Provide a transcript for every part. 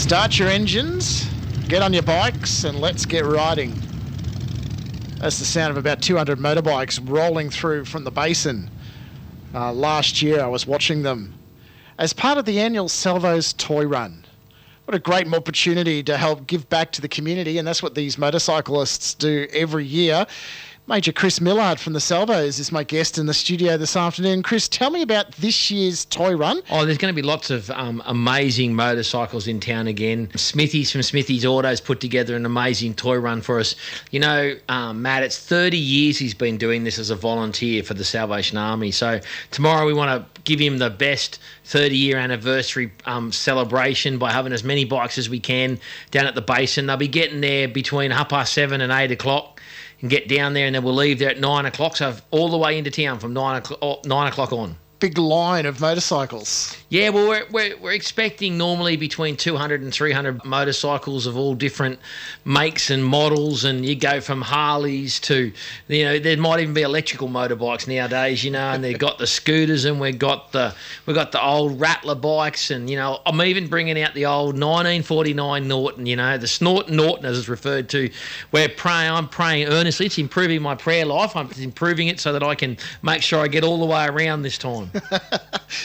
Start your engines, get on your bikes, and let's get riding. That's the sound of about 200 motorbikes rolling through from the basin. Last year I was watching them as part of the annual Salvos Toy Run. What a great opportunity to help give back to the community, and that's what these motorcyclists do every year. Major Chris Millard from the Salvos is my guest in the studio this afternoon. Chris, tell me about this year's toy run. Oh, there's going to be lots of amazing motorcycles in town again. Smithies from Smithies Autos put together an amazing toy run for us. You know, Matt, it's 30 years he's been doing this as a volunteer for the Salvation Army. So tomorrow we want to give him the best 30-year anniversary celebration by having as many bikes as we can down at the basin. They'll be getting there between 7:30 and 8 o'clock. And get down there, and then we'll leave there at 9 o'clock, so all the way into town from 9 o'clock on. Big line of motorcycles. Yeah, well, we're expecting normally between 200 and 300 motorcycles of all different makes and models, and you go from Harleys to, you know, there might even be electrical motorbikes nowadays, you know, and they've got the scooters, and we've got the old Rattler bikes, and, you know, I'm even bringing out the old 1949 Norton, you know, the Snort Norton as it's referred to. I'm praying earnestly. It's improving my prayer life. I'm improving it so that I can make sure I get all the way around this time.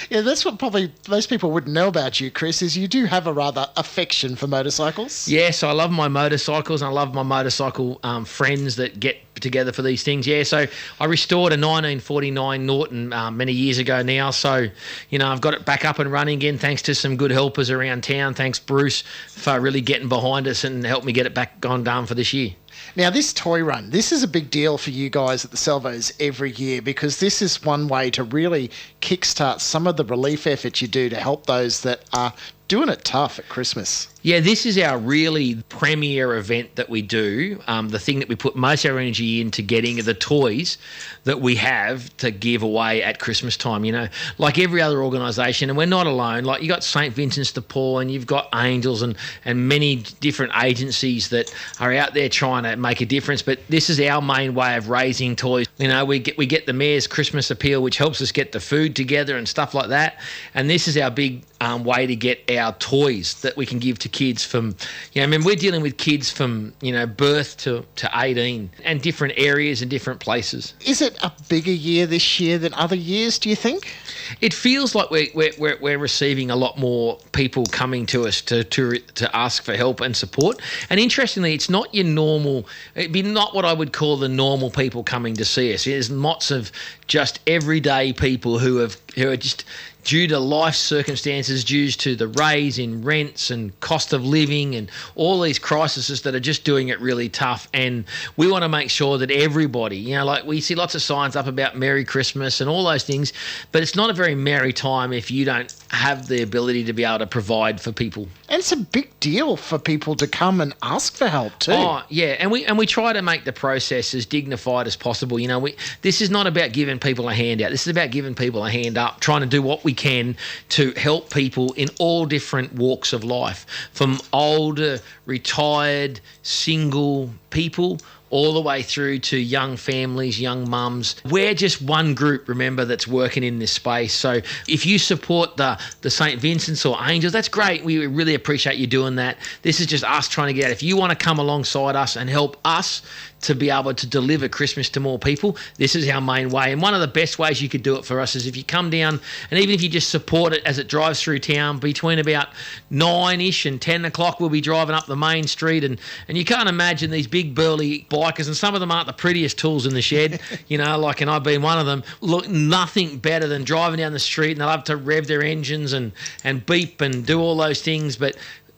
Yeah, that's what probably most people wouldn't know about you, Chris, is you do have a rather affection for motorcycles. Yes, I love my motorcycles, and I love my motorcycle friends that get together for these things. Yeah, so I restored a 1949 Norton many years ago now, so, you know, I've got it back up and running again thanks to some good helpers around town. Thanks, Bruce, for really getting behind us and helped me get it back on done for this year. Now, this toy run, this is a big deal for you guys at the Salvos every year, because this is one way to really kickstart some of the relief efforts you do to help those that are doing it tough at Christmas. Yeah, this is our really premier event that we do, the thing that we put most of our energy into getting the toys that we have to give away at Christmas time, you know, like every other organisation, and we're not alone. Like, you got St. Vincent's de Paul, and you've got Angels and many different agencies that are out there trying to make a difference, but this is our main way of raising toys. You know, we get the Mayor's Christmas Appeal, which helps us get the food together and stuff like that, and this is our big way to get our toys that we can give to kids from, you know, I mean, we're dealing with kids from, you know, birth to 18, and different areas and different places. Is it a bigger year this year than other years, do you think? It feels like we're receiving a lot more people coming to us to ask for help and support. And interestingly, it's not your normal, it'd be not what I would call the normal people coming to see us. There's lots of just everyday people who are just, due to life circumstances, due to the raise in rents and cost of living and all these crises that are just doing it really tough. And we want to make sure that everybody, you know, like we see lots of signs up about Merry Christmas and all those things, but it's not a very merry time if you don't have the ability to be able to provide for people. And it's a big deal for people to come and ask for help too. Oh, yeah, and we try to make the process as dignified as possible. You know, this is not about giving people a handout. This is about giving people a hand up, trying to do what we can to help people in all different walks of life, from older, retired, single people, all the way through to young families, young mums. We're just one group, remember, that's working in this space. So if you support the St. Vincent's or Angels, that's great. We really appreciate you doing that. This is just us trying to get out. If you want to come alongside us and help us to be able to deliver Christmas to more people, this is our main way. And one of the best ways you could do it for us is if you come down, and even if you just support it as it drives through town, between about 9-ish and 10 o'clock, we'll be driving up the main street, and you can't imagine these big burly bikers, and some of them aren't the prettiest tools in the shed, you know, like, and I've been one of them, look nothing better than driving down the street, and they love to rev their engines and beep and do all those things, but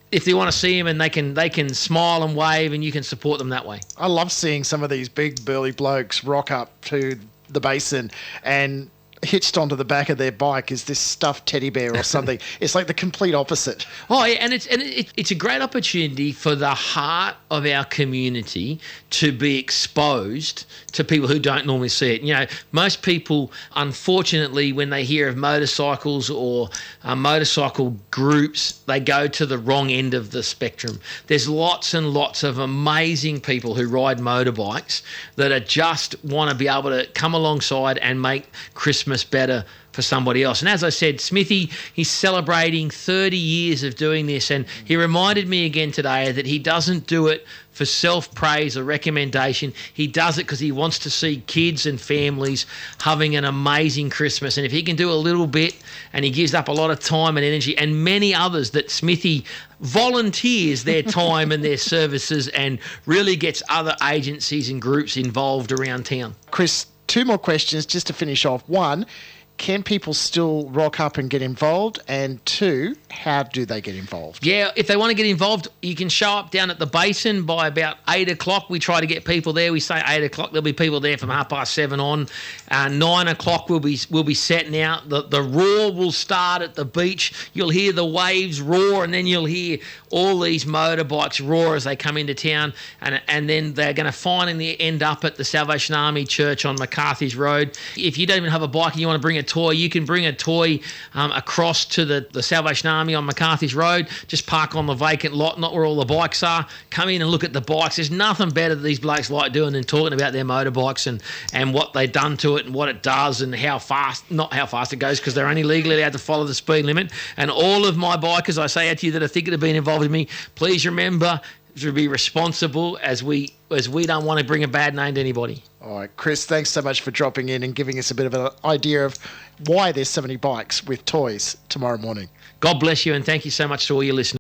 if they want to see them, and they can smile and wave, and you can support them that way. I love seeing some of these big burly blokes rock up to the basin, and hitched onto the back of their bike is this stuffed teddy bear or something. It's like the complete opposite. Oh, yeah, and it's a great opportunity for the heart of our community to be exposed to people who don't normally see it. You know, most people, unfortunately, when they hear of motorcycles or motorcycle groups, they go to the wrong end of the spectrum. There's lots and lots of amazing people who ride motorbikes that are just want to be able to come alongside and make Christmas Christmas better for somebody else. And as I said, Smithy, he's celebrating 30 years of doing this, and he reminded me again today that he doesn't do it for self-praise or recommendation. He does it because he wants to see kids and families having an amazing Christmas. And if he can do a little bit, and he gives up a lot of time and energy, and many others that Smithy volunteers their time and their services and really gets other agencies and groups involved around town. Chris, 2 more questions just to finish off. 1, can people still rock up and get involved? And 2, how do they get involved? Yeah, if they want to get involved, you can show up down at the basin by about 8 o'clock. We try to get people there. We say 8 o'clock. There'll be people there from 7:30 on. 9 o'clock we'll be setting out. The roar will start at the beach. You'll hear the waves roar, and then you'll hear all these motorbikes roar as they come into town. And then they're going to finally end up at the Salvation Army Church on McCarthy's Road. If you don't even have a bike and you want to bring a toy, you can bring a toy across to the Salvation Army on McCarthy's Road. Just park on the vacant lot, not where all the bikes are. Come in and look at the bikes. There's nothing better that these blokes like doing than talking about their motorbikes and what they've done to it and what it does and not how fast it goes, because they're only legally allowed to follow the speed limit. And all of my bikers, I say out to you that are thinking of being involved with me, please remember to be responsible, as we don't want to bring a bad name to anybody. All right, Chris, thanks so much for dropping in and giving us a bit of an idea of why there's so many bikes with toys tomorrow morning. God bless you, and thank you so much to all your listeners.